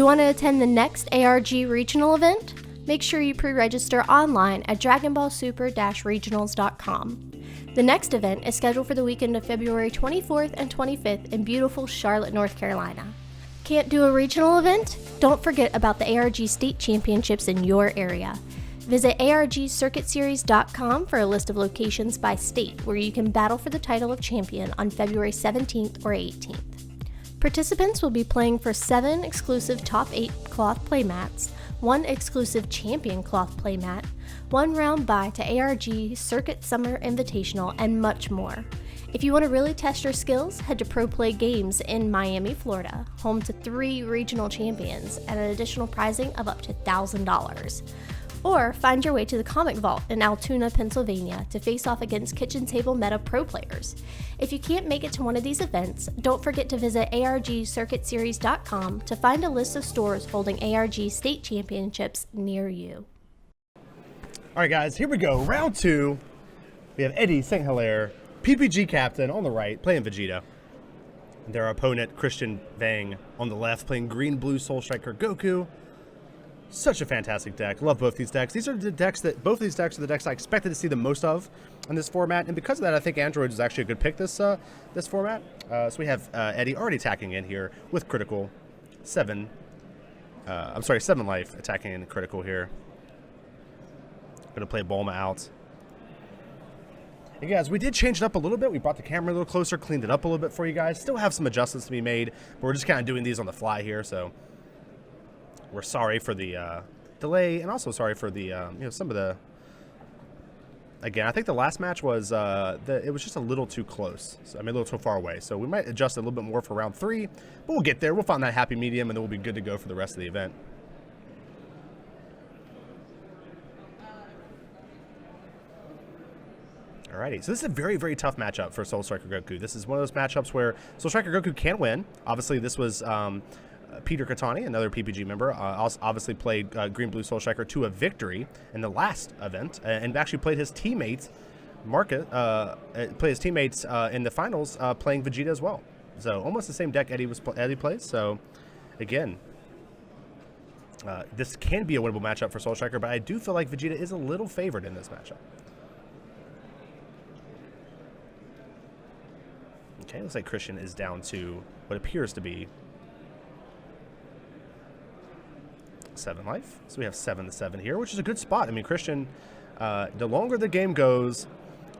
you want to attend the next ARG regional event? Make sure you pre-register online at dragonballsuper-regionals.com. The next event is scheduled for the weekend of February 24th and 25th in beautiful Charlotte, North Carolina. Can't do a regional event? Don't forget about the ARG State Championships in your area. Visit argcircuitseries.com for a list of locations by state where you can battle for the title of champion on February 17th or 18th. Participants will be playing for 7 exclusive top 8 cloth playmats, 1 exclusive champion cloth playmat, 1 round bye to ARG Circuit Summer Invitational, and much more. If you want to really test your skills, head to Pro Play Games in Miami, Florida, home to 3 regional champions and an additional prizing of up to $1,000. Or find your way to the Comic Vault in Altoona, Pennsylvania to face off against KitchenTableMeta pro players. If you can't make it to one of these events, don't forget to visit argcircuitseries.com to find a list of stores holding ARG state championships near you. All right, guys, here we go. Round 2. We have Eddie St.Hilaire, PPG captain on the right, playing Vegeta. And their opponent, Christian Vang, on the left, playing green-blue Soul Striker Goku. Such a fantastic deck. Love both these decks. These are the decks that both of these decks are the decks I expected to see the most of in this format, and because of that, I think Android is actually a good pick this format. So we have Eddie already attacking in here with critical 7 life attacking in critical here. Gonna play Bulma out. And guys, we did change it up a little bit. We brought the camera a little closer, cleaned it up a little bit for you guys. Still have some adjustments to be made, but we're just kind of doing these on the fly here, so we're sorry for the delay, and also sorry for the some of the. Again, I think the last match was it was just a little too close. So, I mean, a little too far away. So we might adjust it a little bit more for round 3, but we'll get there. We'll find that happy medium, and then we'll be good to go for the rest of the event. Alrighty, so this is a very, very tough matchup for Soul Striker Goku. This is one of those matchups where Soul Striker Goku can win. Obviously, this was Peter Katani, another PPG member, obviously played Green Blue Soul Striker to a victory in the last event, and actually played his teammates, in the finals, playing Vegeta as well. So almost the same deck Eddie plays. So again, this can be a winnable matchup for Soul Striker, but I do feel like Vegeta is a little favored in this matchup. Okay, looks like Christian is down to what appears to be 7 life. So we have 7-7 here, which is a good spot. I mean, Christian, the longer the game goes,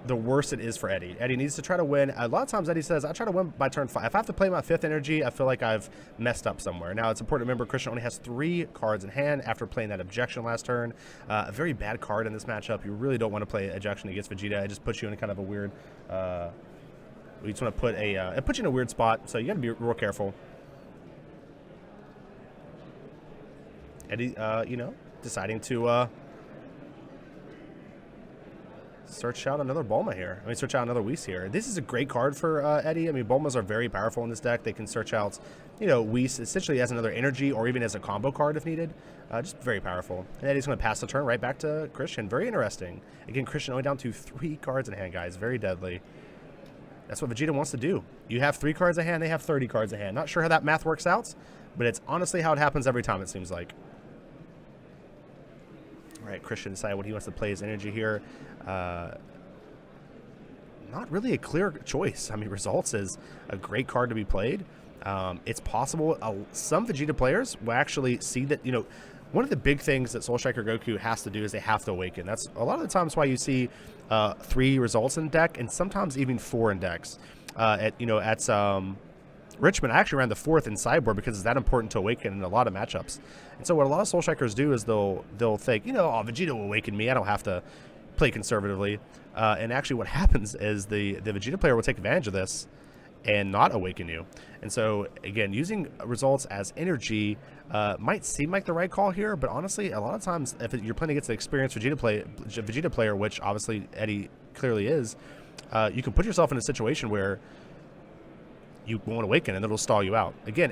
the worse it is for Eddie. Eddie needs to try to win. A lot of times Eddie says, I try to win by turn 5. If I have to play my 5th energy, I feel like I've messed up somewhere. Now, it's important to remember Christian only has 3 cards in hand after playing that Objection last turn. A very bad card in this matchup. You really don't want to play Objection against Vegeta. It just puts you in kind of a weird, you just want to put it puts you in a weird spot, so you got to be real careful. Eddie, deciding to search out another Bulma here. I mean, search out another Whis here. This is a great card for Eddie. I mean, Bulmas are very powerful in this deck. They can search out, Whis essentially as another energy or even as a combo card if needed. Just very powerful. And Eddie's going to pass the turn right back to Christian. Very interesting. Again, Christian only down to 3 cards in hand, guys. Very deadly. That's what Vegeta wants to do. You have 3 cards in hand, they have 30 cards in hand. Not sure how that math works out, but it's honestly how it happens every time, it seems like. All right, Christian decided what he wants to play his energy here. Not really a clear choice. I mean, Results is a great card to be played. It's possible some Vegeta players will actually see that, one of the big things that Soul Striker Goku has to do is they have to awaken. That's a lot of the times why you see 3 results in deck, and sometimes even 4 in decks. At Richmond, I actually ran the 4th in sideboard because it's that important to awaken in a lot of matchups. And so what a lot of Soul Strikers do is they'll think, oh, Vegeta will awaken me. I don't have to play conservatively. And actually what happens is the Vegeta player will take advantage of this and not awaken you. And so, again, using Results as energy might seem like the right call here, but honestly, a lot of times, if you're playing against an experienced Vegeta player, which obviously Eddie clearly is, you can put yourself in a situation where you won't awaken and it'll stall you out. Again,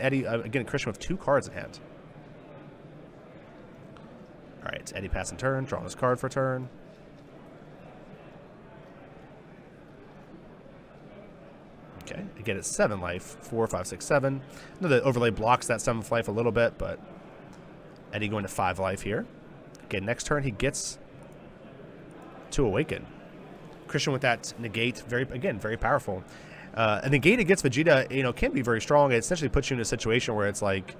Christian with 2 cards in hand. All right, Eddie passing turn, drawing his card for turn. Okay, again, it's 7 life, 4, 5, 6, 7. I know the overlay blocks that 7th life a little bit, but Eddie going to 5 life here. Again, next turn he gets to awaken. Christian with that negate, very powerful. A negate against Vegeta, can be very strong. It essentially puts you in a situation where it's like,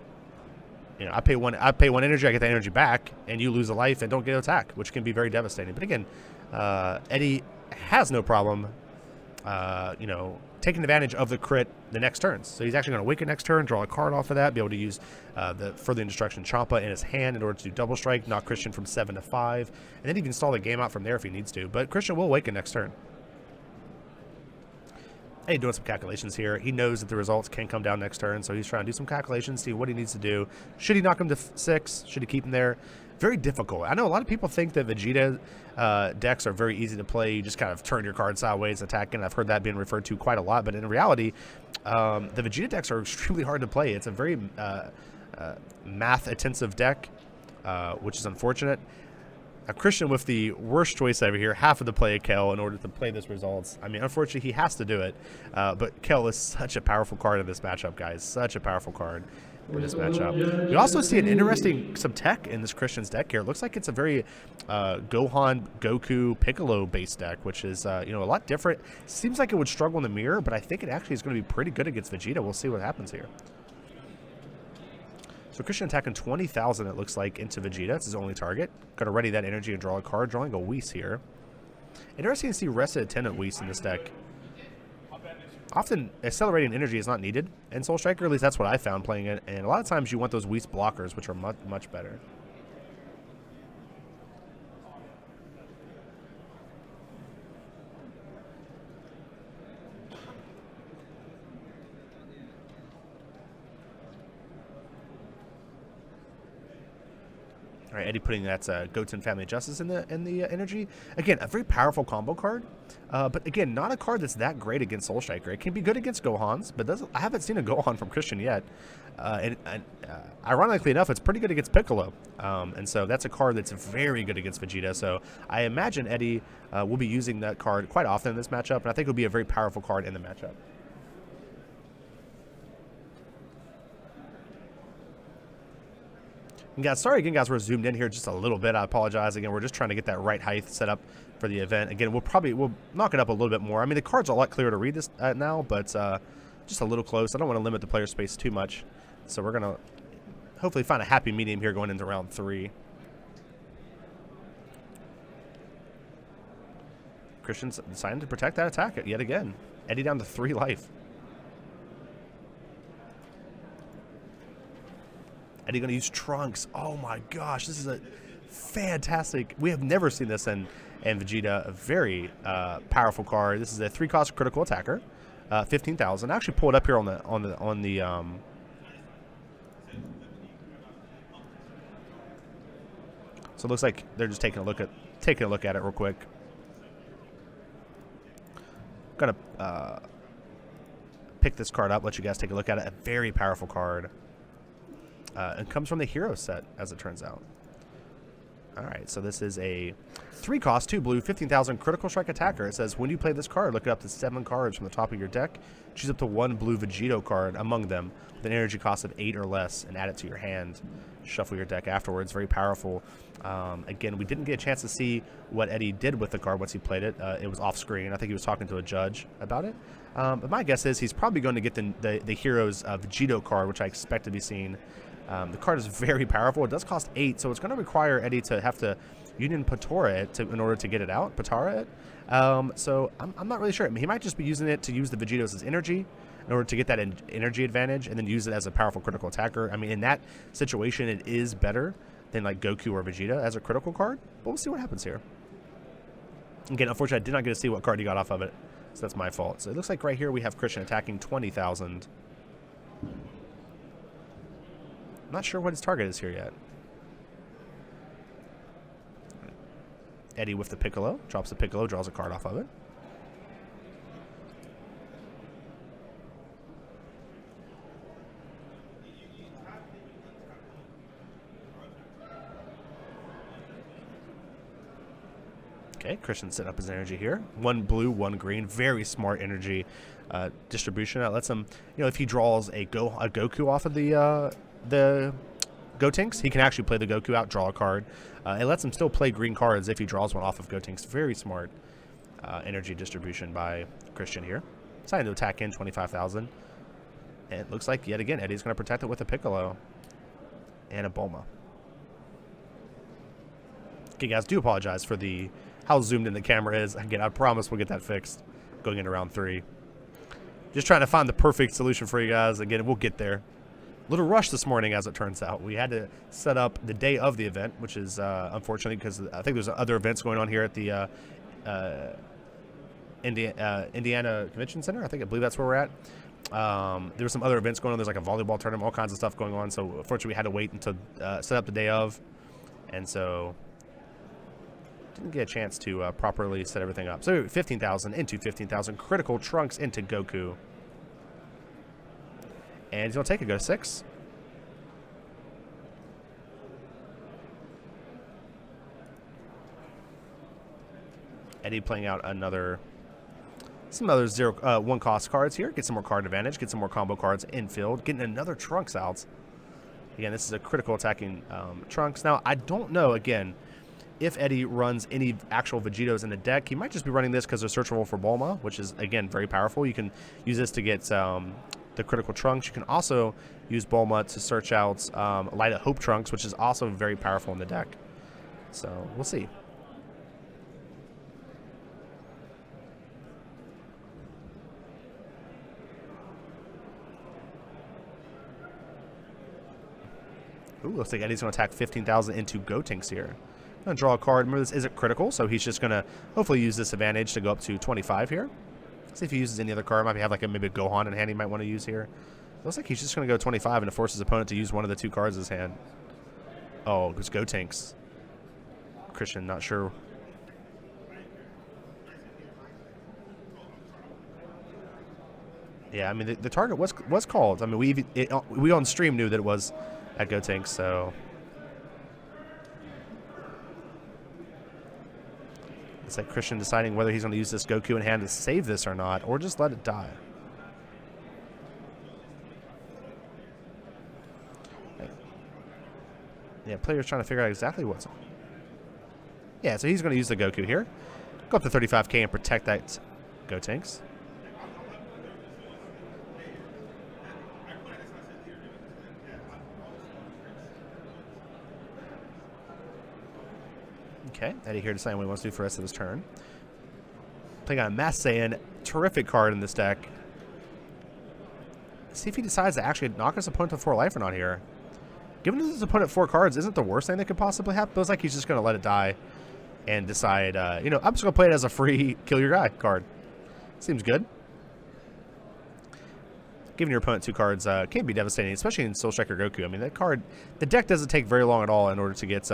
I pay one energy, I get that energy back, and you lose a life and don't get an attack, which can be very devastating. But again, Eddie has no problem, taking advantage of the crit the next turn. So he's actually going to awaken next turn, draw a card off of that, be able to use the Furthering Destruction Champa in his hand in order to do double strike, knock Christian from 7 to 5, and then he can stall the game out from there if he needs to. But Christian will awaken next turn. Hey, doing some calculations here. He knows that the results can come down next turn, so he's trying to do some calculations, see what he needs to do. Should he knock him to 6? Should he keep him there? Very difficult. I know a lot of people think that Vegeta decks are very easy to play. You just kind of turn your card sideways, attack, and I've heard that being referred to quite a lot. But in reality, the Vegeta decks are extremely hard to play. It's a very math-intensive deck, which is unfortunate. A Christian with the worst choice over here, having to play a Kel in order to play this results. I mean, unfortunately, he has to do it. But Kel is such a powerful card in this matchup, guys. Such a powerful card in this matchup. We also see an interesting some tech in this Christian's deck here. It looks like it's a very Gohan, Goku, Piccolo-based deck, which is a lot different. Seems like it would struggle in the mirror, but I think it actually is going to be pretty good against Vegeta. We'll see what happens here. So Christian attacking 20,000, it looks like, into Vegeta. It's his only target. Got to ready that energy and draw a card. Drawing a Whis here. Interesting to see Rested Attendant Whis in this deck. Often, accelerating energy is not needed in Soul Striker. At least that's what I found playing it. And a lot of times you want those Whis blockers, which are much better. All right, Eddie putting that Goten Family Justice in the energy. Again, a very powerful combo card, but again, not a card that's that great against Soul Striker. It can be good against Gohans, but I haven't seen a Gohan from Christian yet. And ironically enough, it's pretty good against Piccolo, and so that's a card that's very good against Vegeta. So I imagine Eddie will be using that card quite often in this matchup, and I think it'll be a very powerful card in the matchup. And guys, sorry again, guys, we're zoomed in here just a little bit. I apologize again. We're just trying to get that right height set up for the event. Again, we'll knock it up a little bit more. I mean, the card's a lot clearer to read this now, but just a little close. I don't want to limit the player space too much, so we're gonna hopefully find a happy medium here going into round 3. Christian's deciding to protect that attack yet again. Eddie down to 3 life. Eddie going to use Trunks. Oh my gosh, this is a fantastic. We have never seen this in Vegeta. A very powerful card. This is a 3-cost critical attacker, 15,000. I actually pulled up here on the So it looks like they're just taking a look at it real quick. Gonna pick this card up, let you guys take a look at it. A very powerful card. It comes from the hero set, as it turns out. All right, so this is a 3-cost, 2 blue, 15,000 critical strike attacker. It says when you play this card, look up to 7 cards from the top of your deck. Choose up to 1 blue Vegito card among them with an energy cost of 8 or less, and add it to your hand. Shuffle your deck afterwards. Very powerful. Again, we didn't get a chance to see what Eddie did with the card once he played it. It was off screen. I think he was talking to a judge about it. But my guess is he's probably going to get the hero's Vegito card, which I expect to be seen. The card is very powerful. It does cost 8, so it's going to require Eddie to have to Union Patara it in order to get it out. So I'm not really sure. I mean, he might just be using it to use the Vegetos as energy in order to get that energy advantage, and then use it as a powerful critical attacker. I mean, in that situation, it is better than like Goku or Vegeta as a critical card. But we'll see what happens here. Again, unfortunately, I did not get to see what card he got off of it, so that's my fault. So it looks like right here we have Christian attacking 20,000. I'm not sure what his target is here yet. Eddie with the Piccolo. Drops the Piccolo, draws a card off of it. Okay, Christian setting up his energy here. 1 blue, 1 green. Very smart energy distribution. That lets him, if he draws a Goku off of the Gotenks, he can actually play the Goku out, draw a card. It lets him still play green cards if he draws one off of Gotenks. Very smart energy distribution by Christian here. Deciding to attack in 25,000. And it looks like, yet again, Eddie's going to protect it with a Piccolo and a Bulma. Okay, guys, do apologize for how zoomed in the camera is. Again, I promise we'll get that fixed going into round 3. Just trying to find the perfect solution for you guys. Again, we'll get there. Little rush this morning, as it turns out. We had to set up the day of the event, which is unfortunately because I think there's other events going on here at the Indiana Convention Center. I believe that's where we're at. There were some other events going on. There's like a volleyball tournament, all kinds of stuff going on. So unfortunately, we had to wait until set up the day of, and so didn't get a chance to properly set everything up. So 15,000 into 15,000, critical Trunks into Goku, and he's gonna take it. Go to 6. Eddie playing out some other 1 cost cards here. Get some more card advantage. Get some more combo cards infield. Getting another Trunks out. Again, this is a critical attacking Trunks. Now, I don't know, again, if Eddie runs any actual Vegetos in the deck. He might just be running this because they're searchable for Bulma, which is, again, very powerful. You can use this to get the critical Trunks. You can also use Bulma to search out Light of Hope Trunks, which is also very powerful in the deck. So, we'll see. Ooh, looks like Eddie's going to attack 15,000 into Gotenks here. Going to draw a card. Remember, this isn't critical, so he's just going to hopefully use this advantage to go up to 25 here. See if he uses any other card. Might have like maybe a Gohan in hand he might want to use here. Looks like he's just going to go 25 and to force his opponent to use one of the 2 cards in his hand. Oh, it's Gotenks. Christian, not sure. Yeah, I mean, the target was called. I mean, we on stream knew that it was at Gotenks, so it's like Christian deciding whether he's going to use this Goku in hand to save this or not, or just let it die. Yeah, player's trying to figure out exactly what's on. Yeah, so he's going to use the Goku here. Go up to 35k and protect that Gotenks. Okay, Eddie here deciding what he wants to do for the rest of his turn. Playing on Mass Saiyan, terrific card in this deck. See if he decides to actually knock his opponent to 4 life or not here. Giving his opponent 4 cards isn't the worst thing that could possibly happen. Feels like he's just going to let it die and decide, you know, I'm just going to play it as a free kill your guy card. Seems good. Giving your opponent 2 cards can be devastating, especially in Soul Striker Goku. I mean, that card, the deck doesn't take very long at all in order to get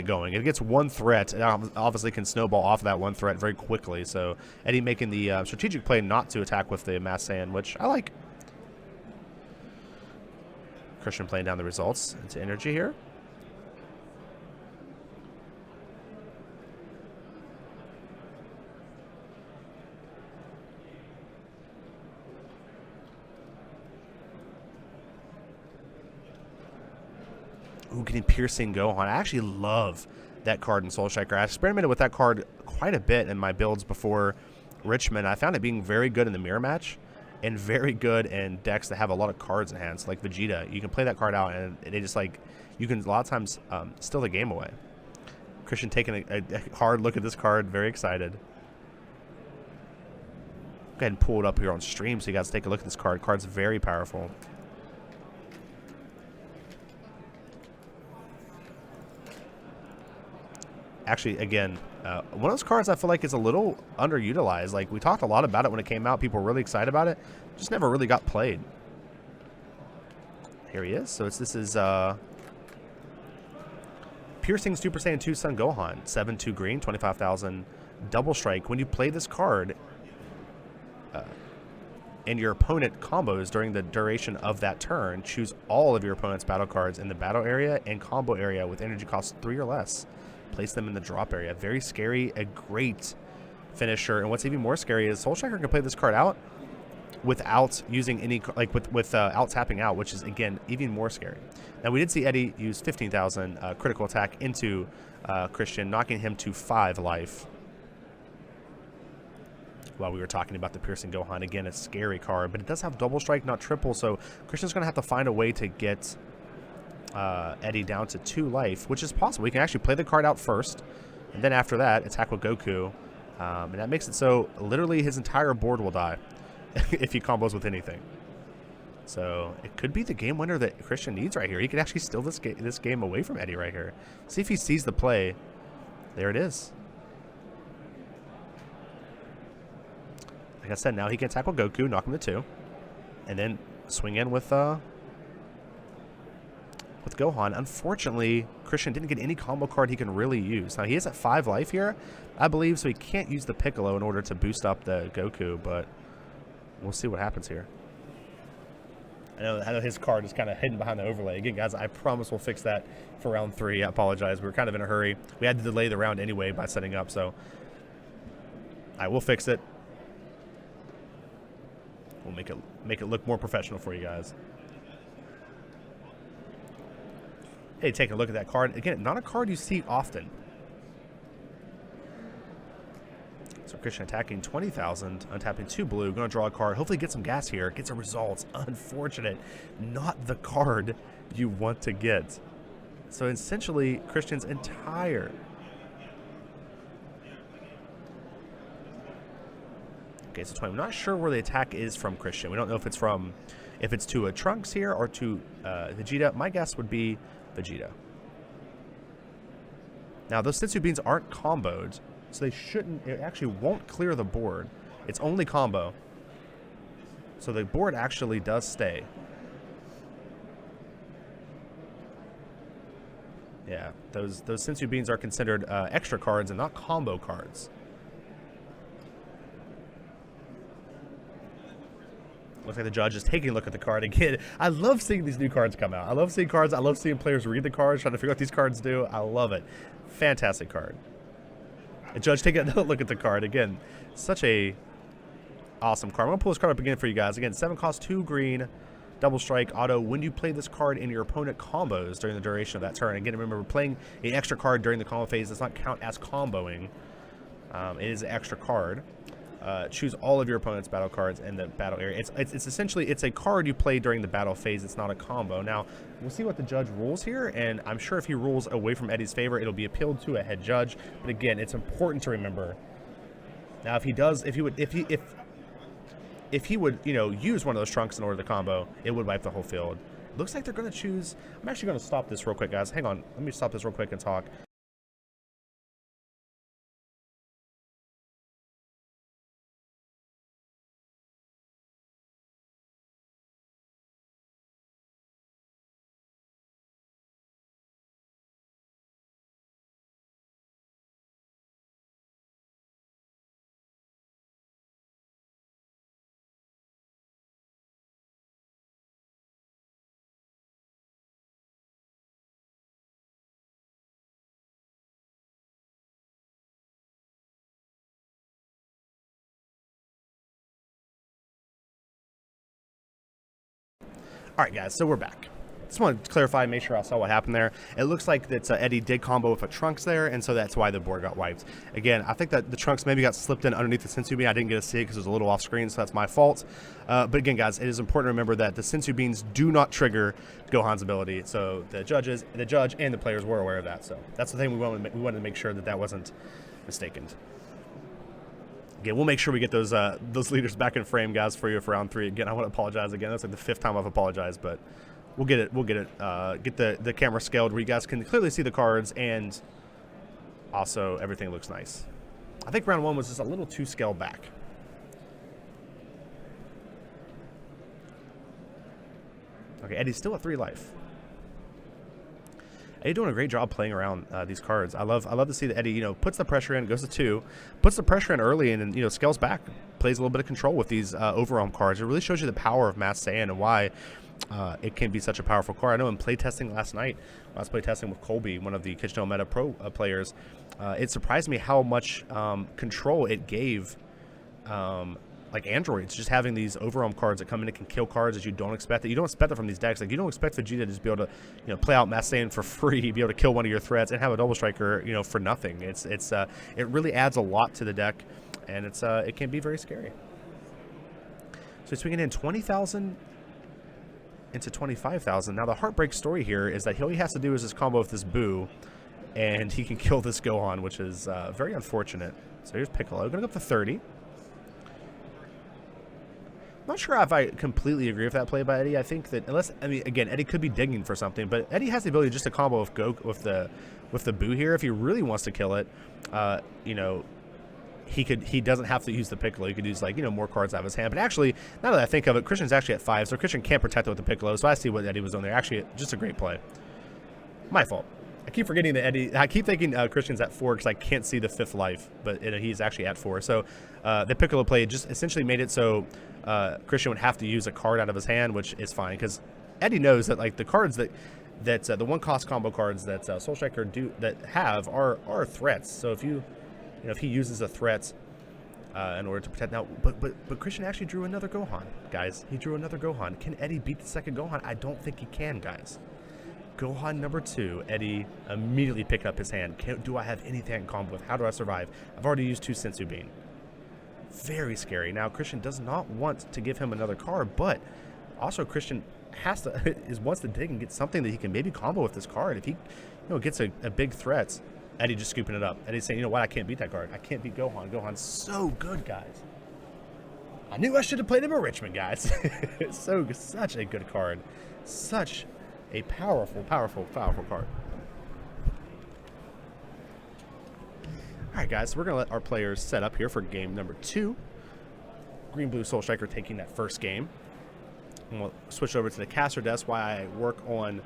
going. It gets 1 threat, and obviously can snowball off of that 1 threat very quickly. So Eddie making the strategic play not to attack with the Mass Saiyan, which I like. Christian playing down the results into energy here. Ooh, getting Piercing Gohan. I actually love that card in Soul Striker. I experimented with that card quite a bit in my builds before Richmond. I found it being very good in the mirror match and very good in decks that have a lot of cards in hand. So like Vegeta, you can play that card out and they just like, you can a lot of times steal the game away. Christian taking a hard look at this card, very excited. Go ahead and pull it up here on stream so you guys take a look at this card. Card's very powerful. Actually, again, one of those cards I feel like is a little underutilized. Like, we talked a lot about it when it came out. People were really excited about it. Just never really got played. Here he is. So this is Piercing Super Saiyan 2 Son Gohan. 7/2 green, 25,000 double strike. When you play this card and your opponent combos during the duration of that turn, choose all of your opponent's battle cards in the battle area and combo area with energy cost 3 or less. Place them in the drop area. Very scary, a great finisher. And what's even more scary is Soul Striker can play this card out without using any, like without tapping out, which is again even more scary. Now we did see Eddie use 15,000 critical attack into Christian, knocking him to 5 life. While we were talking about the Piercing Gohan, again, a scary card, but it does have double strike, not triple, so Christian's going to have to find a way to get Eddie down to 2 life, which is possible. We can actually play the card out first, and then after that, attack with Goku, and that makes it so literally his entire board will die if he combos with anything. So it could be the game winner that Christian needs right here. He could actually steal this game away from Eddie right here. See if he sees the play. There it is. Like I said, now he can tackle Goku, knock him to 2, and then swing in with Gohan. Unfortunately, Christian didn't get any combo card he can really use. Now he is at 5 life here, I believe, so he can't use the Piccolo in order to boost up the Goku, but we'll see what happens here. I know his card is kind of hidden behind the overlay. Again, guys, I promise we'll fix that for round 3. I apologize. We were kind of in a hurry. We had to delay the round anyway by setting up, so I will fix it. We'll make it look more professional for you guys. Hey, take a look at that card. Again, not a card you see often. So Christian attacking 20,000, untapping 2 blue, going to draw a card, hopefully get some gas here, get some results. Unfortunate, not the card you want to get. So essentially, Christian's entire... Okay, so 20. I'm not sure where the attack is from Christian. We don't know if it's to a Trunks here or to Vegeta. My guess would be Vegeta. Now, those Senzu Beans aren't comboed, so they shouldn't, it actually won't clear the board. It's only combo. So the board actually does stay. Yeah, those Senzu Beans are considered extra cards and not combo cards. Looks like the judge is taking a look at the card again. I love seeing these new cards come out. I love seeing cards. I love seeing players read the cards, trying to figure out what these cards do. I love it. Fantastic card. The judge taking another look at the card again. Such a awesome card. I'm gonna pull this card up again for you guys. Again, 7 cost, 2 green, double strike auto. When you play this card in your opponent combos during the duration of that turn. Again, remember, playing an extra card during the combo phase does not count as comboing. It is an extra card. Choose all of your opponent's battle cards in the battle area. It's essentially, it's a card you play during the battle phase. It's not a combo. Now, we'll see what the judge rules here, and I'm sure if he rules away from Eddie's favor, it'll be appealed to a head judge. But again, it's important to remember. Now, if he would, you know, use one of those Trunks in order to combo, it would wipe the whole field. Looks like they're going to choose. I'm actually going to stop this real quick, guys. Hang on. Let me stop this real quick and talk. All right, guys, so we're back. Just want to clarify, make sure I saw what happened there. It looks like that Eddie did combo with a Trunks there, and so that's why the board got wiped. Again, I think that the Trunks maybe got slipped in underneath the Senzu Bean. I didn't get to see it because it was a little off screen, so that's my fault. But again, guys, it is important to remember that the Senzu Beans do not trigger Gohan's ability. So the judge and the players were aware of that. So that's the thing we wanted to make sure that that wasn't mistaken. Again, we'll make sure we get those leaders back in frame, guys, for you for round 3. Again, I want to apologize again. That's like the 5th time I've apologized, but we'll get it. Get the camera scaled where you guys can clearly see the cards, and also everything looks nice. I think round 1 was just a little too scaled back. Okay, Eddie's still at 3 life. Eddie doing a great job playing around these cards. I love to see that Eddie, you know, puts the pressure in, goes to 2, puts the pressure in early, and you know, scales back, plays a little bit of control with these overarm cards. It really shows you the power of Mass Saiyan and why it can be such a powerful card. I know in playtesting last night, I was playtesting with Colby, one of the KitchenTableMeta Pro players. It surprised me how much control it gave like androids, just having these overwhelm cards that come in and can kill cards that you don't expect, that you don't expect it from these decks. Like, you don't expect Vegeta to just be able to, you know, play out Massane for free, be able to kill one of your threats, and have a double striker, you know, for nothing. It really adds a lot to the deck, and it can be very scary. So he's swinging in 20,000 into 25,000. Now the heartbreak story here is that all he has to do is this combo with this Boo, and he can kill this Gohan, which is very unfortunate. So here's Piccolo, going to go up to 30. Not sure if I completely agree with that play by Eddie. I think that again, Eddie could be digging for something, but Eddie has the ability just to combo with Goku with the Boo here if he really wants to kill it. You know, he doesn't have to use the Piccolo. He could use, like, you know, more cards out of his hand. But actually, now that I think of it, Christian's actually at 5, so Christian can't protect it with the Piccolo. So I see what Eddie was doing there. Actually, just a great play. My fault. I keep forgetting that I keep thinking Christian's at 4 because I can't see the 5th life, but he's actually at 4. So the Piccolo play just essentially made it so Christian would have to use a card out of his hand, which is fine because Eddie knows that, like, the cards that the 1-cost combo cards that Soul Striker are threats. So if he uses a threat in order to protect now, but Christian actually drew another Gohan, guys. He drew another Gohan. Can Eddie beat the second Gohan? I don't think he can, guys. Gohan number 2, Eddie immediately picked up his hand. Do I have anything I can combo with? How do I survive? I've already used 2 Senzu Bean. Very scary. Now, Christian does not want to give him another card, but also Christian wants to dig and get something that he can maybe combo with this card. If he, you know, gets a big threat, Eddie just scooping it up. Eddie's saying, you know what, I can't beat that card. I can't beat Gohan. Gohan's so good, guys. I knew I should have played him in Richmond, guys. Such a good card. Such a powerful card. Alright, guys, so we're going to let our players set up here for game number 2. Green-Blue Soul Striker taking that first game. And we'll switch over to the caster desk while I work on...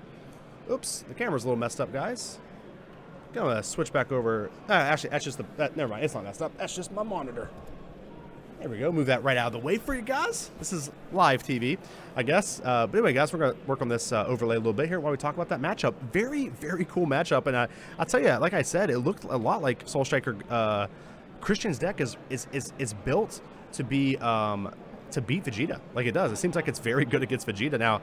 Oops, the camera's a little messed up, guys. Going to switch back over... actually, that's just never mind, it's not messed up. That's just my monitor. There we go. Move that right out of the way for you guys. This is live TV, I guess. But anyway, guys, we're going to work on this overlay a little bit here while we talk about that matchup. Very, very cool matchup. And I'll tell you, like I said, it looked a lot like Soul Striker. Christian's deck is built to be to beat Vegeta, like it does. It seems like it's very good against Vegeta. Now,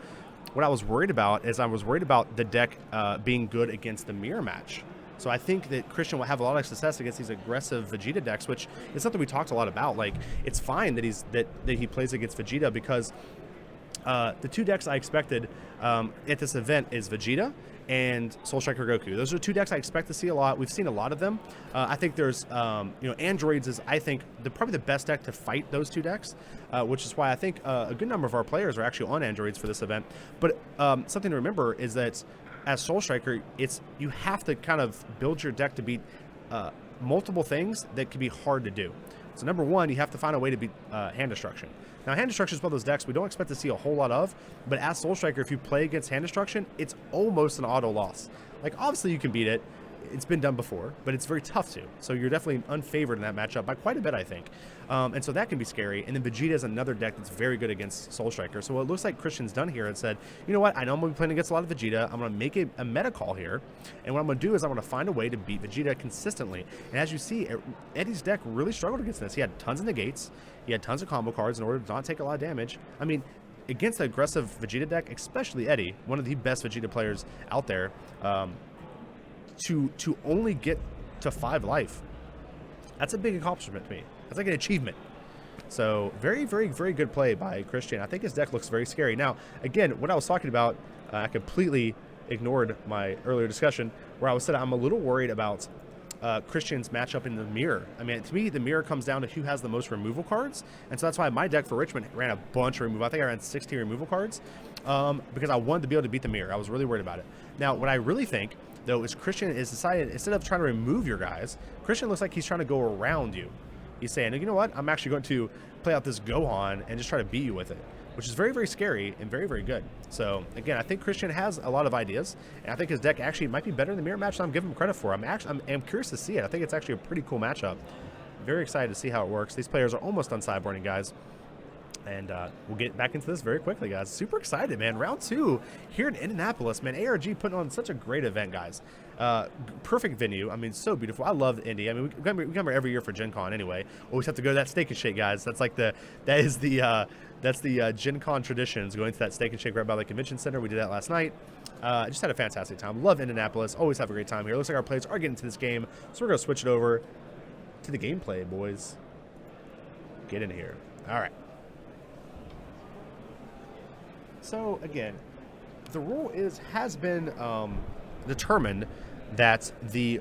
what I was worried about is the deck being good against the mirror match. So I think that Christian will have a lot of success against these aggressive Vegeta decks, which is something we talked a lot about. Like, it's fine that he plays against Vegeta because the 2 decks I expected at this event is Vegeta and Soul Striker Goku. Those are 2 decks I expect to see a lot. We've seen a lot of them. I think there's, Androids is, I think, probably the best deck to fight those 2 decks, which is why I think a good number of our players are actually on Androids for this event. But something to remember is that as Soul Striker, you have to kind of build your deck to beat multiple things that can be hard to do. So number 1, you have to find a way to beat hand destruction. Now, hand destruction is one of those decks we don't expect to see a whole lot of, but as Soul Striker, if you play against hand destruction, it's almost an auto loss. Like, obviously you can beat it. It's been done before, but it's very tough to. So you're definitely unfavored in that matchup by quite a bit, I think. And so that can be scary. And then Vegeta is another deck that's very good against Soul Striker. So what it looks like Christian's done here and said, you know what, I know I'm going to be playing against a lot of Vegeta. I'm going to make a meta call here. And what I'm going to do is I'm going to find a way to beat Vegeta consistently. And as you see, Eddie's deck really struggled against this. He had tons of negates. He had tons of combo cards in order to not take a lot of damage. I mean, against the aggressive Vegeta deck, especially Eddie, one of the best Vegeta players out there, to only get to 5 life, that's a big accomplishment to me. That's like an achievement. So very, very, very good play by Christian. I think his deck looks very scary. Now, again, what I was talking about, I completely ignored my earlier discussion where I was said I'm a little worried about Christian's matchup in the mirror. I mean, to me, the mirror comes down to who has the most removal cards, and so that's why my deck for Richmond ran a bunch of removal. I think I ran 16 removal cards because I wanted to be able to beat the mirror. I was really worried about it. Now, what I really think, though, is Christian is decided, instead of trying to remove your guys, Christian looks like he's trying to go around you. He's saying, you know what, I'm actually going to play out this Gohan and just try to beat you with it, which is very, very scary and very, very good. So, again, I think Christian has a lot of ideas, and I think his deck actually might be better in the mirror match than I'm giving him credit for. I'm curious to see it. I think it's actually a pretty cool matchup. Very excited to see how it works. These players are almost done sideboarding, guys. And we'll get back into this very quickly, guys. Super excited, man. Round 2 here in Indianapolis, man. ARG putting on such a great event, guys. Perfect venue. I mean, so beautiful. I love Indy. I mean, we come here every year for Gen Con anyway. Always have to go to that Steak and Shake, guys. That's like that's the Gen Con traditions, going to that Steak and Shake right by the convention center. We did that last night. Just had a fantastic time. Love Indianapolis. Always have a great time here. Looks like our players are getting into this game, so we're going to switch it over to the gameplay, boys. Get in here. All right. So again, the rule has been determined that the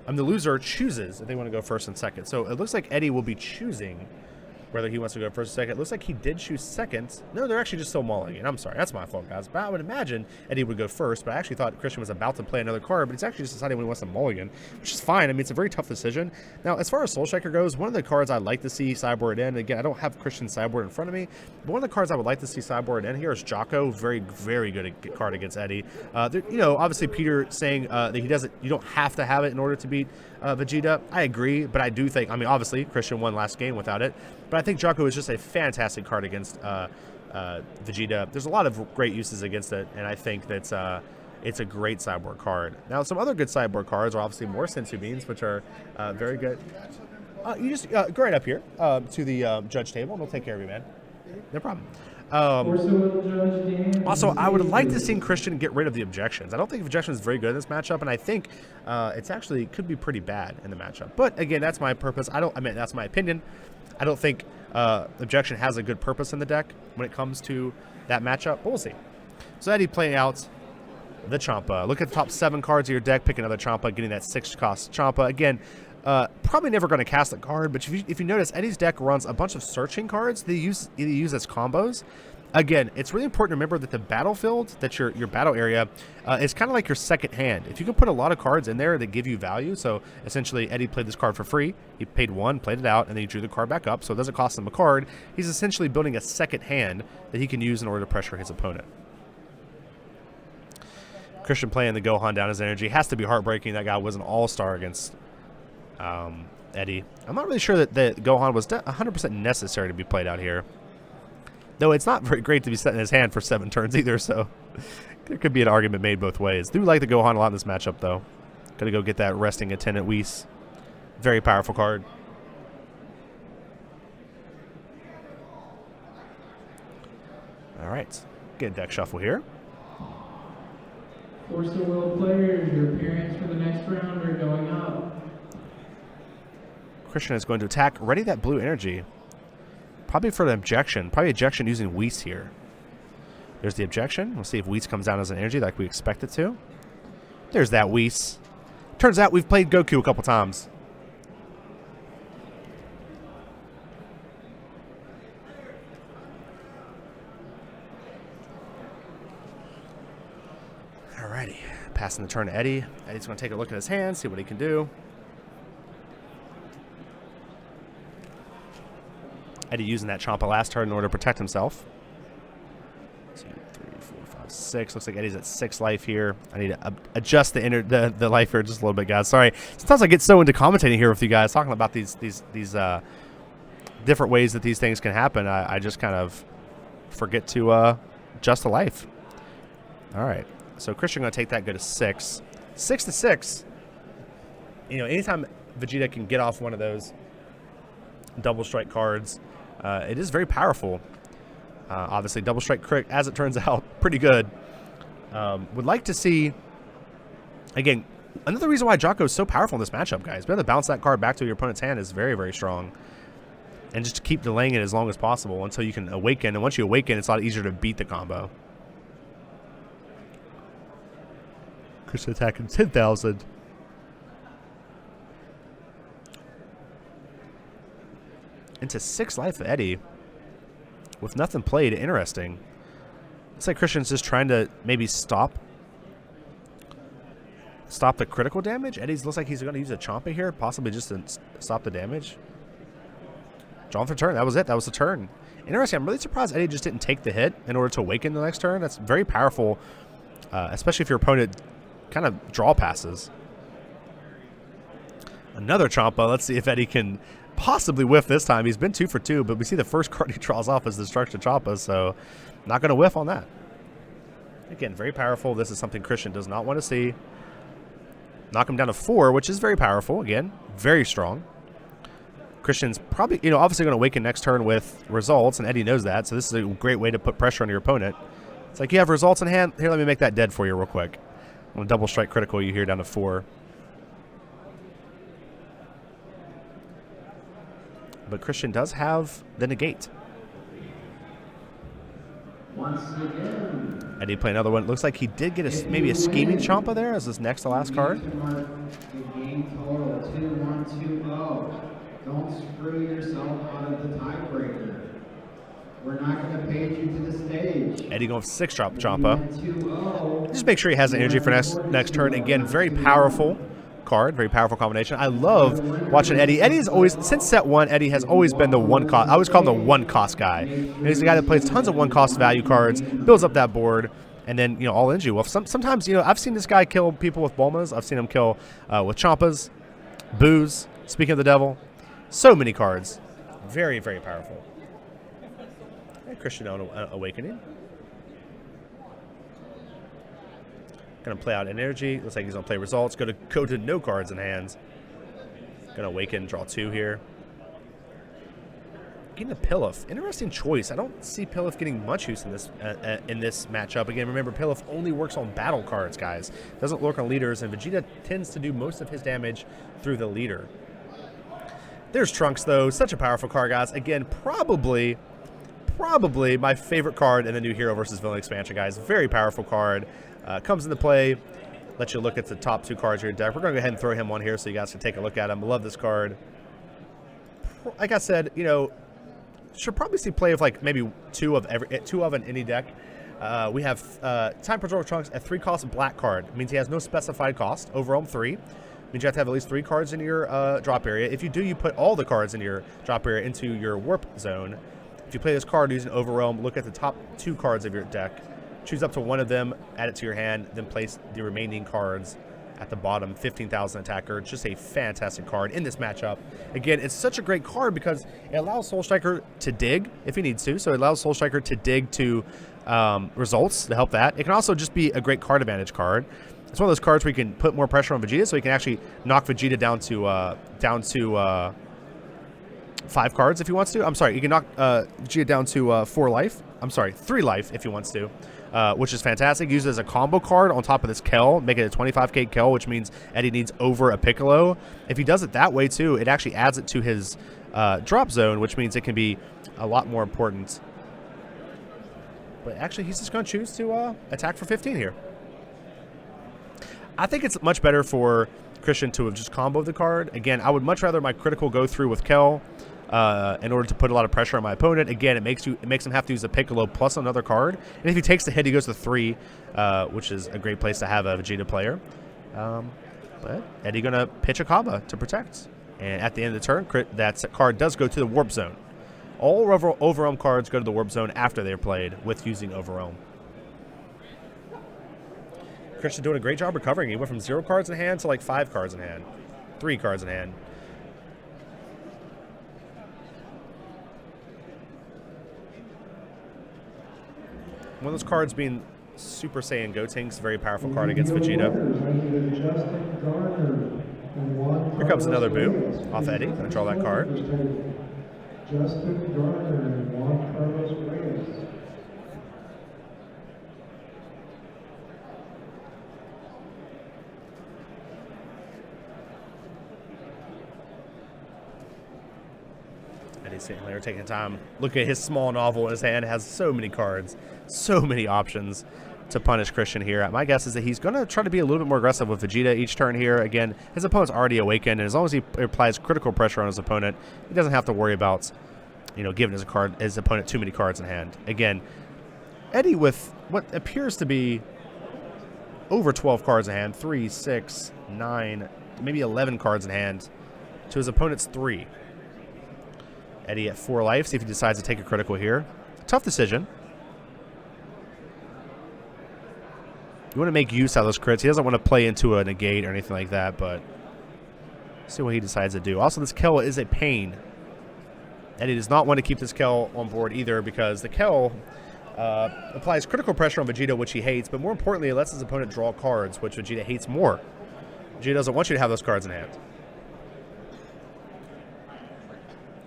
loser chooses if they want to go first and second. So it looks like Eddie will be choosing whether he wants to go first or second. It looks like he did choose second. No, they're actually just still mulligan. I'm sorry, that's my fault, guys. But I would imagine Eddie would go first, but I actually thought Christian was about to play another card, but he's actually just deciding when he wants to mulligan, which is fine. I mean, it's a very tough decision. Now, as far as Soul Striker goes, one of the cards I'd like to see sideboard in, again, I don't have Christian's sideboard in front of me, but one of the cards I would like to see sideboard in here is Jocko. Very, very good card against Eddie. Obviously Peter saying that you don't have to have it in order to beat Vegeta. I agree, but I do think, I mean, obviously Christian won last game without it, but I think Jocko is just a fantastic card against Vegeta. There's a lot of great uses against it, and I think that it's a great sideboard card. Now, some other good sideboard cards are obviously more Sensu Beans, which are very good. You just go right up here to the judge table, and we'll take care of you, man. No problem. Also, I would like to see Christian get rid of the objections. I don't think objection is very good in this matchup, and I think it's actually could be pretty bad in the matchup. But again, that's my purpose. That's my opinion. I don't think objection has a good purpose in the deck when it comes to that matchup, but we'll see. So Eddie playing out the Champa. Look at the top 7 cards of your deck, pick another Champa, getting that 6-cost Champa. Again, probably never going to cast a card, but if you notice, Eddie's deck runs a bunch of searching cards they either use as combos. Again, it's really important to remember that the battlefield, that your battle area, is kind of like your second hand. If you can put a lot of cards in there that give you value, so essentially Eddie played this card for free, he paid 1, played it out, and then he drew the card back up, so it doesn't cost him a card. He's essentially building a second hand that he can use in order to pressure his opponent. Christian playing the Gohan down his energy. Has to be heartbreaking. That guy was an all-star against Eddie. I'm not really sure that the Gohan was 100% necessary to be played out here. Though it's not very great to be set in his hand for 7 turns either, so there could be an argument made both ways. Do like the Gohan a lot in this matchup, though. Gotta go get that resting attendant Whis. Very powerful card. All right, get a deck shuffle here. Force the Will players, your appearance for the next round are going up. Christian is going to attack. Ready that blue energy. Probably for the objection. Probably objection using Whis here. There's the objection. We'll see if Whis comes down as an energy like we expect it to. There's that Whis. Turns out we've played Goku a couple times. Alrighty. Passing the turn to Eddie. Eddie's going to take a look at his hand, see what he can do. Eddie using that Champa last turn in order to protect himself. 2, 3, 4, 5, 6. Looks like Eddie's at 6 life here. I need to adjust the life here just a little bit, guys. Sorry. Sometimes I get so into commentating here with you guys, talking about these different ways that these things can happen. I just kind of forget to adjust the life. All right. So Christian going to take that, go to 6. 6 to 6. You know, anytime Vegeta can get off one of those double strike cards, it is very powerful. Obviously, double strike crit, as it turns out, pretty good. Would like to see, again, another reason why Jocko is so powerful in this matchup, guys. Being able to bounce that card back to your opponent's hand is very, very strong. And just to keep delaying it as long as possible until you can awaken. And once you awaken, it's a lot easier to beat the combo. Christian attacking 10,000. Into 6 life of Eddie with nothing played. Interesting. Looks like Christian's just trying to maybe stop the critical damage. Eddie's looks like he's going to use a Champa here, possibly just to stop the damage. Drawn for turn. That was it. That was the turn. Interesting. I'm really surprised Eddie just didn't take the hit in order to awaken the next turn. That's very powerful, especially if your opponent kind of draw passes. Another Champa. Let's see if Eddie can possibly whiff this time. He's been 2 for 2, but we see the first card he draws off is Destruction Champa, so not going to whiff on that. Again, very powerful. This is something Christian does not want to see. Knock him down to 4, which is very powerful. Again, very strong. Christian's probably, obviously going to awaken next turn with results, and Eddie knows that, so this is a great way to put pressure on your opponent. It's like, you have results in hand? Here, let me make that dead for you real quick. I'm going to double strike critical you here down to 4. But Christian does have the negate. Once again, Eddie play another one. Looks like he did get maybe a scheming Champa there as his next to last card. the game total 2-1-2-0. Don't screw yourself out of the tiebreaker. We're not going to page you to the stage. Eddie going for 6 drop Champa. 2-0. Just make sure he has the energy for next turn. Again, very powerful card, very powerful combination. I love watching Eddie. Eddie's always, since set 1, Eddie has always been the one cost. I always call him the one cost guy. And he's the guy that plays tons of one cost value cards, builds up that board, and then all energy. Well, sometimes I've seen this guy kill people with Bulmas. I've seen him kill with Champas, Boos. Speaking of the devil, so many cards, very, very powerful. And Christian on Awakening. Going to play out energy. Looks like he's going to play results. Go to no cards in hands. Going to awaken, draw 2 here. Getting the Pilaf. Interesting choice. I don't see Pilaf getting much use in this matchup. Again, remember, Pilaf only works on battle cards, guys. Doesn't work on leaders, and Vegeta tends to do most of his damage through the leader. There's Trunks, though. Such a powerful card, guys. Again, probably my favorite card in the new Hero versus Villain expansion, guys. Very powerful card. Comes into play, let you look at the top 2 cards of your deck. We're going to go ahead and throw him on here so you guys can take a look at him. Love this card. Like I said, should probably see play of like maybe 2 of in any deck. We have Time Patrol Trunks, a 3-cost black card. It means he has no specified cost. Overwhelm 3. Means you have to have at least 3 cards in your drop area. If you do, you put all the cards in your drop area into your warp zone. If you play this card using Overwhelm, look at the top 2 cards of your deck. Choose up to 1 of them, add it to your hand, then place the remaining cards at the bottom. 15,000 attacker. Just a fantastic card in this matchup. Again, it's such a great card because it allows Soul Striker to dig if he needs to. So it allows Soul Striker to dig to results to help that. It can also just be a great card advantage card. It's one of those cards where you can put more pressure on Vegeta, so you can actually knock Vegeta down to 5 cards if he wants to. I'm sorry, you can knock Vegeta down to 4 life. I'm sorry, 3 life if he wants to. Which is fantastic. Use it as a combo card on top of this Kel, make it a 25k Kel, which means Eddie needs over a Piccolo. If he does it that way too, it actually adds it to his drop zone, which means it can be a lot more important. But actually, he's just going to choose to attack for 15 here. I think it's much better for Christian to have just comboed the card. Again, I would much rather my critical go through with Kel in order to put a lot of pressure on my opponent. Again, it makes him have to use a Piccolo plus another card. And if he takes the hit, he goes to 3, which is a great place to have a Vegeta player. But Eddie going to pitch a Kaba to protect. And at the end of the turn, that card does go to the Warp Zone. All Overwhelm cards go to the Warp Zone after they're played with using Overwhelm. Christian doing a great job recovering. He went from 0 cards in hand to like 5 cards in hand. 3 cards in hand. One of those cards being Super Saiyan Gotenks, very powerful card against Vegeta. Here comes another Boo off Eddie. Gonna draw that card. Justin Garner and Juan Carlos Reyes. Eddie St.Hilaire taking time. Look at his small novel in his hand. It has so many cards, so many options to punish Christian here. My guess is that he's going to try to be a little bit more aggressive with Vegeta each turn here. Again, his opponent's already awakened, and as long as he applies critical pressure on his opponent, he doesn't have to worry about, giving his opponent too many cards in hand. Again, Eddie with what appears to be over 12 cards in hand, 3, 6, 9, maybe 11 cards in hand, to his opponent's 3. Eddie at 4 life. See if he decides to take a critical here. Tough decision. You want to make use out of those crits. He doesn't want to play into a negate or anything like that, but see what he decides to do. Also, this Kel is a pain Eddie does not want to keep this Kel on board either because the Kel applies critical pressure on Vegeta, which he hates, but more importantly, it lets his opponent draw cards, which Vegeta hates more. Vegeta doesn't want you to have those cards in hand.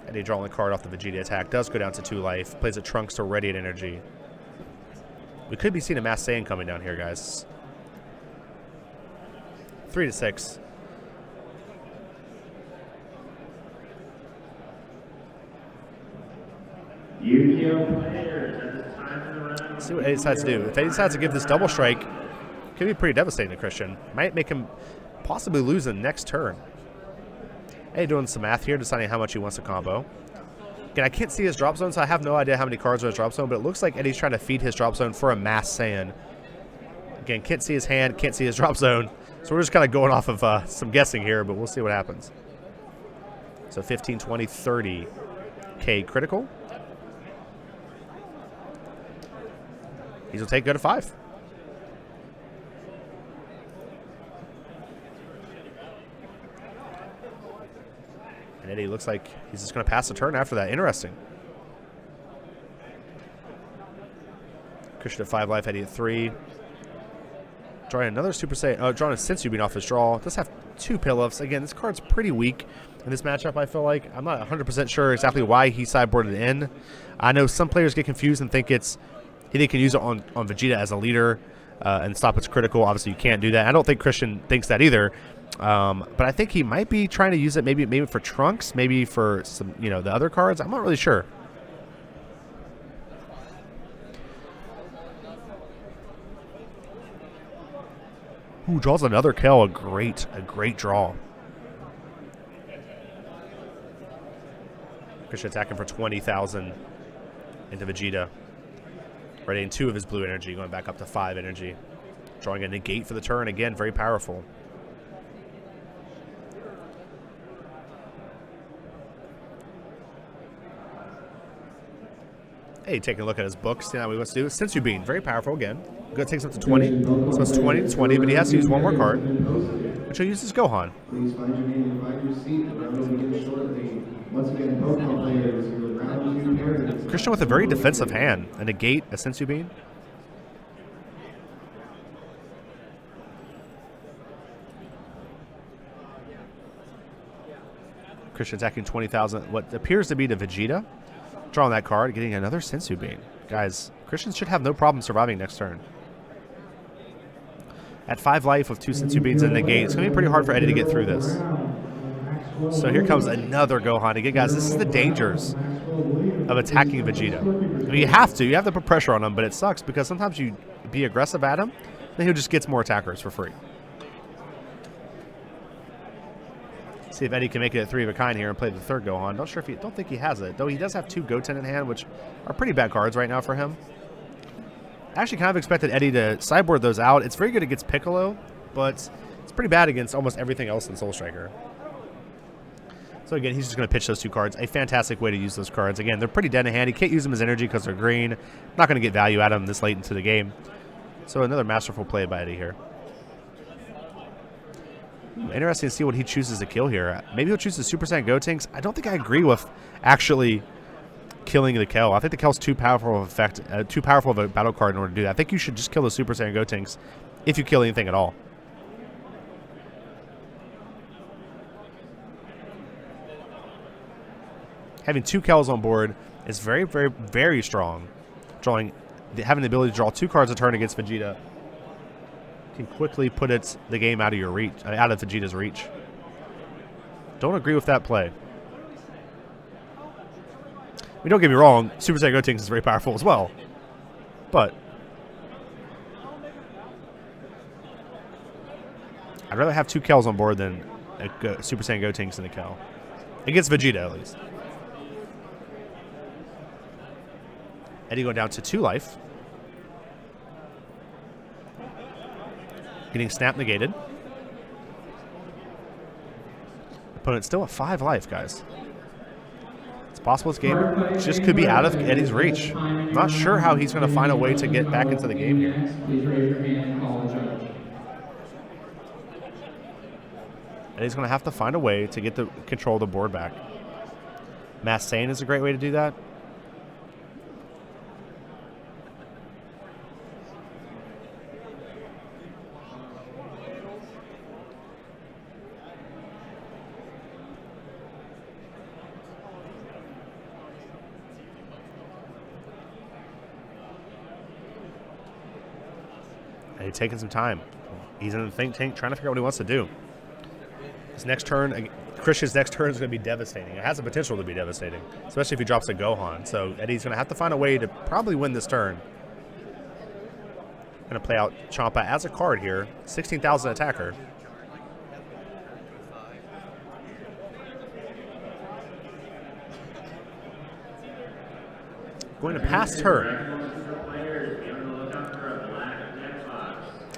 Eddie drawing the card off the Vegeta attack does go down to 2 life. Plays a Trunks to Radiant Energy. We could be seeing a Mass Saiyan coming down here, guys. 3 to 6. Let's see what Eddie decides to do. If Eddie decides to give this double strike, it could be pretty devastating to Christian. Might make him possibly lose the next turn. Eddie doing some math here, deciding how much he wants to combo. Again, I can't see his drop zone, so I have no idea how many cards are in his drop zone, but it looks like Eddie's trying to feed his drop zone for a Mass Saiyan. Again, can't see his hand, can't see his drop zone, so we're just kind of going off of some guessing here, but we'll see what happens. So 15, 20, 30 K critical. He's going to take go to 5. And Eddie looks like he's just going to pass the turn after that. Interesting. Christian at 5 life, Eddie at 3. Drawing another Super Saiyan. Drawing a Sensu Bean off his draw. Does have 2 Pillows. Again, this card's pretty weak in this matchup, I feel like. I'm not 100% sure exactly why he sideboarded it in. I know some players get confused and think it's they can use it on Vegeta as a leader and stop its critical. Obviously, you can't do that. I don't think Christian thinks that either. But I think he might be trying to use it maybe for Trunks, maybe for some, the other cards. I'm not really sure. Ooh, draws another Kel. A great draw. Christian attacking for 20,000 into Vegeta. Readying 2 of his blue energy, going back up to 5 energy. Drawing a negate for the turn. Again, very powerful. Hey, taking a look at his books. See what he wants to do. Sensu Bean, very powerful again. Good, takes up to 20. So it's 20 to 20, but he has to use 1 more card, which he'll use his Gohan. Please find your name and find your seat. The round will begin shortly. Once again, Pokemon players, your round 2 pairings. Christian with a very defensive hand. A negate, a Sensu Bean. Christian attacking 20,000. What appears to be the Vegeta. Drawing that card, getting another Sensu Bean. Guys, Christian should have no problem surviving next turn. At 5 life with 2 Sensu Beans and negate, it's going to be pretty hard for Eddie to get through this. So here comes another Gohan. Again, guys, this is the dangers of attacking Vegeta. I mean, you have to put pressure on him, but it sucks because sometimes you be aggressive at him, then he just gets more attackers for free. See if Eddie can make it a 3 of a kind here and play the 3rd Gohan. Don't think he has it, though. He does have 2 Goten in hand, which are pretty bad cards right now for him. I actually kind of expected Eddie to sideboard those out. It's very good against Piccolo, but it's pretty bad against almost everything else in Soul Striker. So again, he's just going to pitch those 2 cards. A fantastic way to use those cards. Again, they're pretty dead in hand. He can't use them as energy because they're green. Not going to get value out of them this late into the game. So another masterful play by Eddie here. Interesting to see what he chooses to kill here. Maybe he'll choose the Super Saiyan Gotenks. I don't think I agree with actually killing the Kel. I think the Kel's too powerful of effect, too powerful of a battle card in order to do that. I think you should just kill the Super Saiyan Gotenks if you kill anything at all. Having 2 Kels on board is very, very, very strong. Having the ability to draw 2 cards a turn against Vegeta can quickly put the game out of your reach, out of Vegeta's reach. Don't agree with that play. I mean, don't get me wrong, Super Saiyan Gotenks is very powerful as well, but I'd rather have 2 Kels on board than a Super Saiyan Gotenks and a Kel. Against Vegeta, at least. Eddie going down to 2 life. Getting snap negated. Opponent still at 5 life, guys. It's possible this game just could be out of Eddie's reach. I'm not sure how he's going to find a way to get back into the game here. Please raise your hand and call the judge. Eddie's going to have to find a way to get the control of the board back. Mass Sane is a great way to do that. And he's taking some time. He's in the think tank trying to figure out what he wants to do. His next turn, Christian's next turn is going to be devastating. It has the potential to be devastating, especially if he drops a Gohan. So Eddie's going to have to find a way to probably win this turn. Going to play out Champa as a card here. 16,000 attacker. Going to pass turn.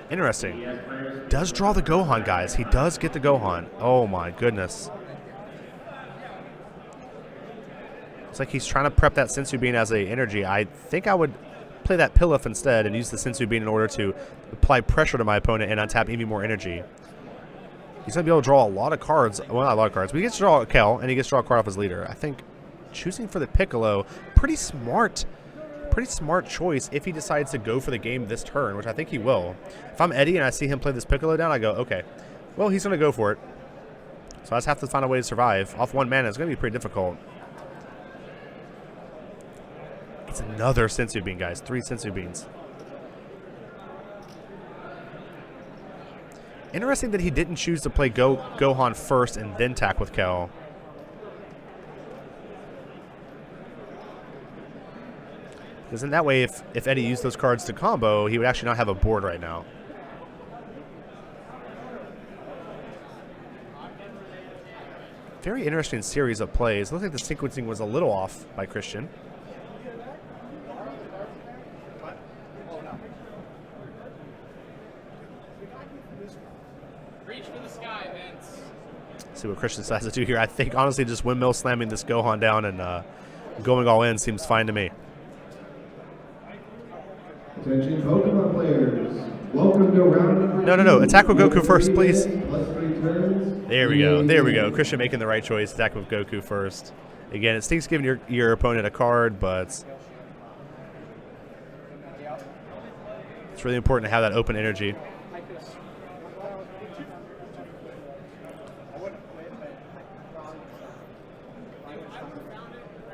Interesting. Does draw the Gohan, guys. He does get the Gohan. Oh my goodness. It's like he's trying to prep that Sensu Bean as a energy. I think I would play that Pilaf instead and use the Sensu Bean in order to apply pressure to my opponent and untap even more energy. He's going to be able to draw a lot of cards. Well, not a lot of cards, but he gets to draw a Kel, and he gets to draw a card off his leader. I think choosing for the Piccolo, pretty smart choice if he decides to go for the game this turn, which I think he will. If I'm Eddie and I see him play this Piccolo down, I go, okay, well, he's going to go for it. So I just have to find a way to survive. Off 1 mana, it's going to be pretty difficult. It's another Sensu Bean, guys. 3 Sensu Beans. Interesting that he didn't choose to play Gohan first and then tack with Kel. Because in that way, if Eddie used those cards to combo, he would actually not have a board right now. Very interesting series of plays. Looks like the sequencing was a little off by Christian. Reach for the sky, Vince. See what Christian decides to do here. I think, honestly, just windmill slamming this Gohan down and going all in seems fine to me. Attention Pokemon players. Welcome to round number No. Attack with Goku first, please. +3 turns. There we go. There we go. Christian making the right choice. Attack with Goku first. Again, it stinks giving your opponent a card, but it's really important to have that open energy.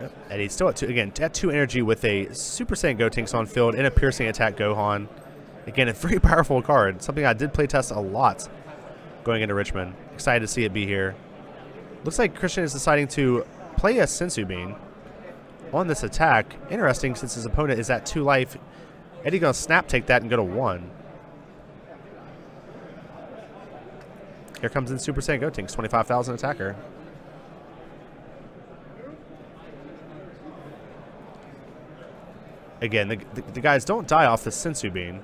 Yep. And he's still at 2, again, at 2 energy with a Super Saiyan Gotenks on field and a piercing attack Gohan. Again, a very powerful card. Something I did play test a lot going into Richmond. Excited to see it be here. Looks like Christian is deciding to play a Sensu Bean on this attack. Interesting, since his opponent is at 2 life. Eddie going to snap take that and go to 1. Here comes in Super Saiyan Gotenks, 25,000 attacker. Again, the guys don't die off the Sensu Bean.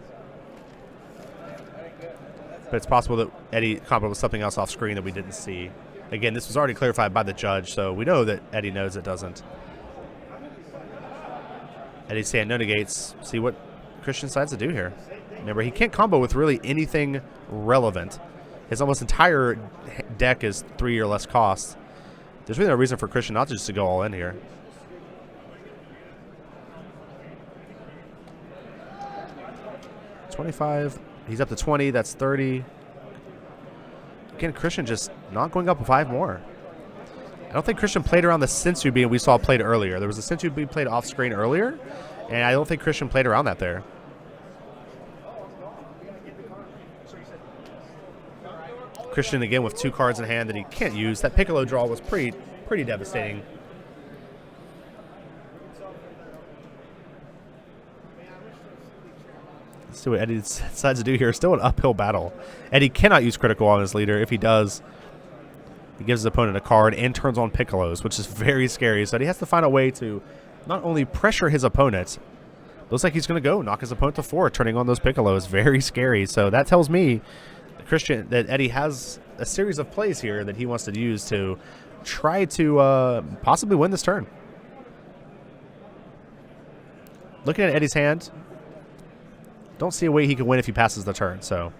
But it's possible that Eddie comboed with something else off screen that we didn't see. Again, this was already clarified by the judge, so we know that Eddie knows it doesn't. Eddie's saying no negates. See what Christian decides to do here. Remember, he can't combo with really anything relevant. His almost entire deck is 3 or less cost. There's really no reason for Christian not just to go all in here. $25. He's up to 20. That's 30. Again, Christian just not going up 5 more. I don't think Christian played around the Sensu Bean we saw played earlier. There was a Sensu Bean played off screen earlier, and I don't think Christian played around that there. Christian again with 2 cards in hand that he can't use. That Piccolo draw was pretty devastating. Let's see what Eddie decides to do here. Still an uphill battle. Eddie cannot use critical on his leader. If he does, he gives his opponent a card and turns on Piccolos, which is very scary. So he has to find a way to not only pressure his opponent, looks like he's going to go knock his opponent to 4, turning on those Piccolos. Very scary. So that tells me that Eddie has a series of plays here that he wants to use to try to possibly win this turn. Looking at Eddie's hand, don't see a way he can win if he passes the turn, so.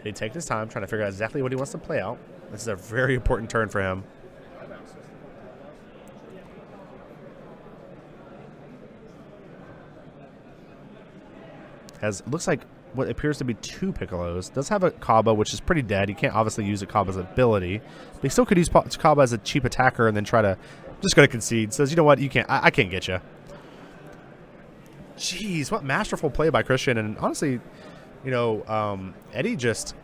Eddie taking his time, trying to figure out exactly what he wants to play out. This is a very important turn for him. Has looks like what appears to be 2 Piccolos. Does have a Kaba, which is pretty dead. He can't obviously use a Kaba's ability, but he still could use Kaba as a cheap attacker and then try to just going to concede. Says, you know what, you can't. I can't get you. Jeez, what masterful play by Christian. And honestly, you know, Eddie just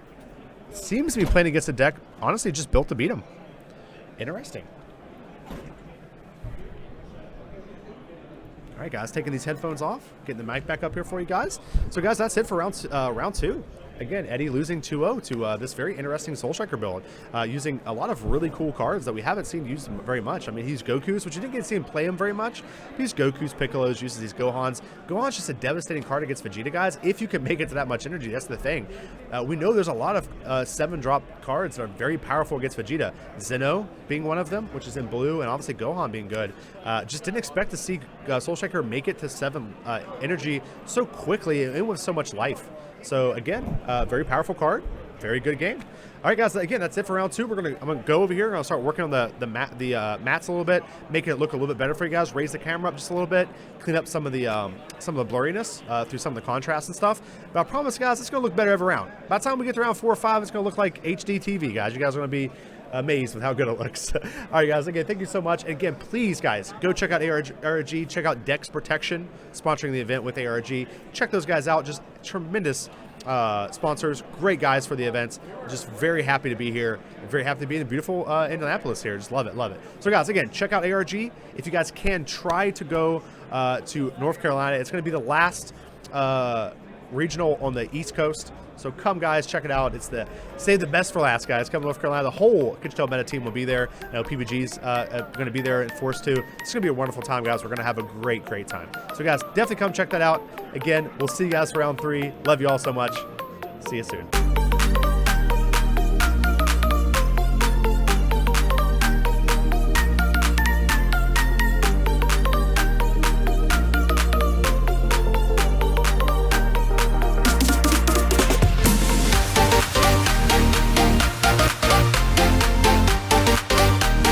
seems to be playing against a deck, honestly, just built to beat him. Interesting. All right, guys, taking these headphones off, getting the mic back up here for you guys. So, guys, that's it for round 2. Again, Eddie losing 2-0 to this very interesting Soul Striker build, using a lot of really cool cards that we haven't seen used very much. I mean, he's Goku's, which you didn't get to see him play him very much. He's Goku's, Piccolos, uses these Gohans. Gohan's just a devastating card against Vegeta, guys. If you can make it to that much energy, that's the thing. We know there's a lot of 7-drop cards that are very powerful against Vegeta. Zeno being one of them, which is in blue, and obviously Gohan being good. Just didn't expect to see Soul Striker make it to 7 energy so quickly and with so much life. So again, very powerful card, very good game. All right, guys. Again, that's it for round 2. I'm gonna go over here and I'll start working on the mats a little bit, making it look a little bit better for you guys. Raise the camera up just a little bit, clean up some of the blurriness through some of the contrast and stuff. But I promise, guys, it's gonna look better every round. By the time we get to round 4 or 5, it's gonna look like HD TV, guys. You guys are gonna be amazed with how good it looks. All right, guys, again, thank you so much. And again, please, guys, go check out ARG, check out Dex Protection, sponsoring the event with ARG. Check those guys out. Just tremendous sponsors, great guys for the events. Just very happy to be here, very happy to be in the beautiful Indianapolis here. Just love it, love it. So, guys, again, check out ARG. If you guys can, try to go to North Carolina. It's going to be the last regional on the East Coast. So come, guys, check it out. It's the save the best for last, guys. Come to North Carolina. The whole KitchenTableMeta team will be there. You know, PBG's going to be there and Force 2. It's going to be a wonderful time, guys. We're going to have a great, great time. So, guys, definitely come check that out. Again, we'll see you guys for round 3. Love you all so much. See you soon.